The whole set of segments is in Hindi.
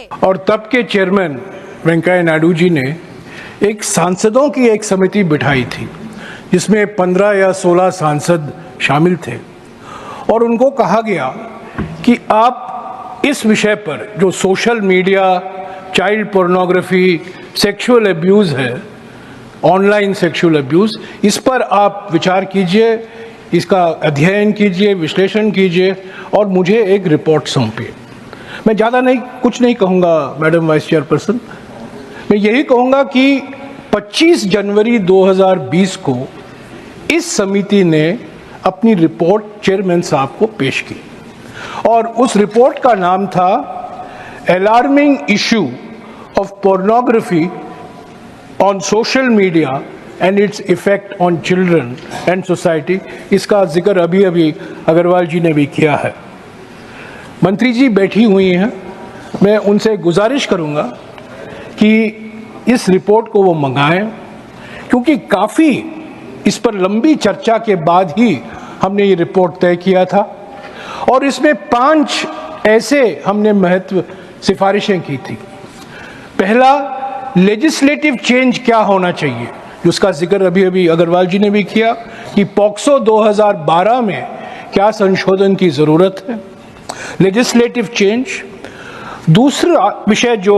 पहले। और तब के चेयरमैन वेंकैया नायडू जी ने एक सांसदों की एक समिति बिठाई थी जिसमें 15 या 16 सांसद शामिल थे और उनको कहा गया कि आप इस विषय पर जो social media, child pornography, sexual abuse है, ऑनलाइन सेक्सुअल अब्यूज़, इस पर आप विचार कीजिए, इसका अध्ययन कीजिए, विश्लेषण कीजिए और मुझे एक रिपोर्ट सौंपिए। मैं ज़्यादा कुछ नहीं कहूँगा मैडम वाइस चेयरपर्सन, मैं यही कहूँगा कि 25 जनवरी 2020 को इस समिति ने अपनी रिपोर्ट चेयरमैन साहब को पेश की और उस रिपोर्ट का नाम था alarming issue of pornography on social media and its effect on children and society. इसका जिक्र अभी अभी अग्रवाल जी ने भी किया है। मंत्री जी बैठी हुई हैं, मैं उनसे गुजारिश करूंगा कि इस रिपोर्ट को वो मंगाएं, क्योंकि काफ़ी इस पर लंबी चर्चा के बाद ही हमने ये रिपोर्ट तय किया था और इसमें 5 ऐसे हमने महत्व सिफारिशें की थी। पहला, लेजिस्लेटिव चेंज क्या होना चाहिए, जिसका जिक्र अभी अभी अग्रवाल जी ने भी किया कि पॉक्सो 2012 में क्या संशोधन की ज़रूरत है, लेजिस्लेटिव चेंज। दूसरा विषय जो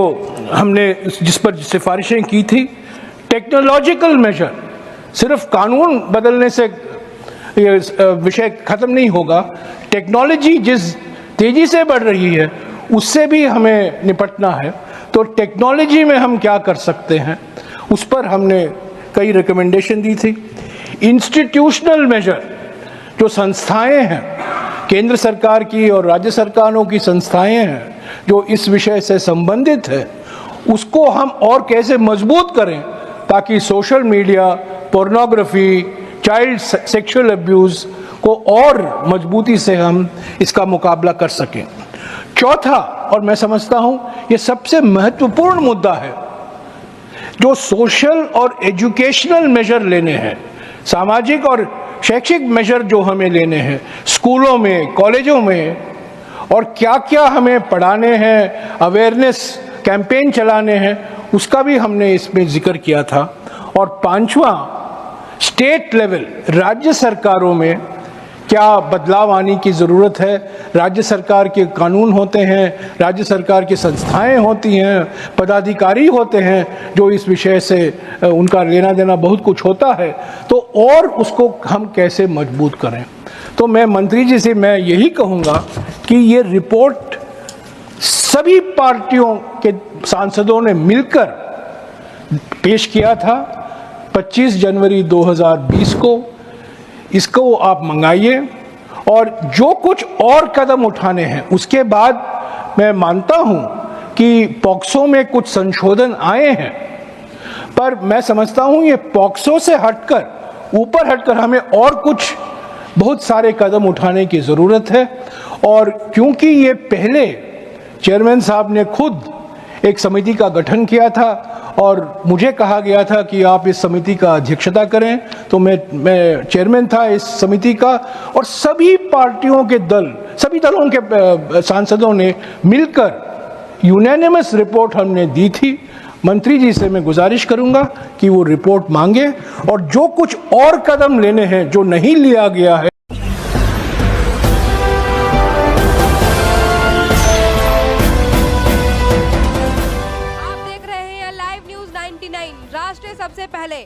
हमने जिस पर सिफारिशें की थी, टेक्नोलॉजिकल मेजर। सिर्फ कानून बदलने से ये विषय खत्म नहीं होगा, टेक्नोलॉजी जिस तेजी से बढ़ रही है उससे भी हमें निपटना है, तो टेक्नोलॉजी में हम क्या कर सकते हैं उस पर हमने कई रिकमेंडेशन दी थी। इंस्टीट्यूशनल मेजर, जो संस्थाएं हैं केंद्र सरकार की और राज्य सरकारों की संस्थाएं हैं जो इस विषय से संबंधित है, उसको हम और कैसे मजबूत करें ताकि social media, pornography, child sexual abuse को और मजबूती से हम इसका मुकाबला कर सकें। चौथा, और मैं समझता हूं ये सबसे महत्वपूर्ण मुद्दा है, जो सोशल और एजुकेशनल मेजर लेने हैं, सामाजिक और शैक्षिक मेजर जो हमें लेने हैं स्कूलों में, कॉलेजों में, और क्या क्या हमें पढ़ाने हैं, अवेयरनेस कैंपेन चलाने हैं, उसका भी हमने इसमें जिक्र किया था। और 5वां, स्टेट लेवल, राज्य सरकारों में क्या बदलाव आने की ज़रूरत है। राज्य सरकार के कानून होते हैं, राज्य सरकार की संस्थाएं होती हैं, पदाधिकारी होते हैं जो इस विषय से उनका लेना देना बहुत कुछ होता है, तो और उसको हम कैसे मजबूत करें। तो मैं मंत्री जी से मैं यही कहूँगा कि ये रिपोर्ट सभी पार्टियों के सांसदों ने मिलकर पेश किया था 25 जनवरी 2020 को। इसको आप मंगाइए और जो कुछ और कदम उठाने हैं उसके बाद मैं मानता हूं कि पॉक्सो में कुछ संशोधन आए हैं, पर मैं समझता हूं ये पॉक्सो से हटकर, ऊपर हटकर हमें और कुछ बहुत सारे कदम उठाने की ज़रूरत है। और क्योंकि ये पहले चेयरमैन साहब ने खुद एक समिति का गठन किया था और मुझे कहा गया था कि आप इस समिति का अध्यक्षता करें, तो मैं चेयरमैन था इस समिति का और सभी पार्टियों के सभी दलों के सांसदों ने मिलकर यूनानिमस रिपोर्ट हमने दी थी। मंत्री जी से मैं गुजारिश करूंगा कि वो रिपोर्ट मांगे और जो कुछ और कदम लेने हैं जो नहीं लिया गया है। आप देख रहे हैं लाइव न्यूज़ 99, राष्ट्र सबसे पहले।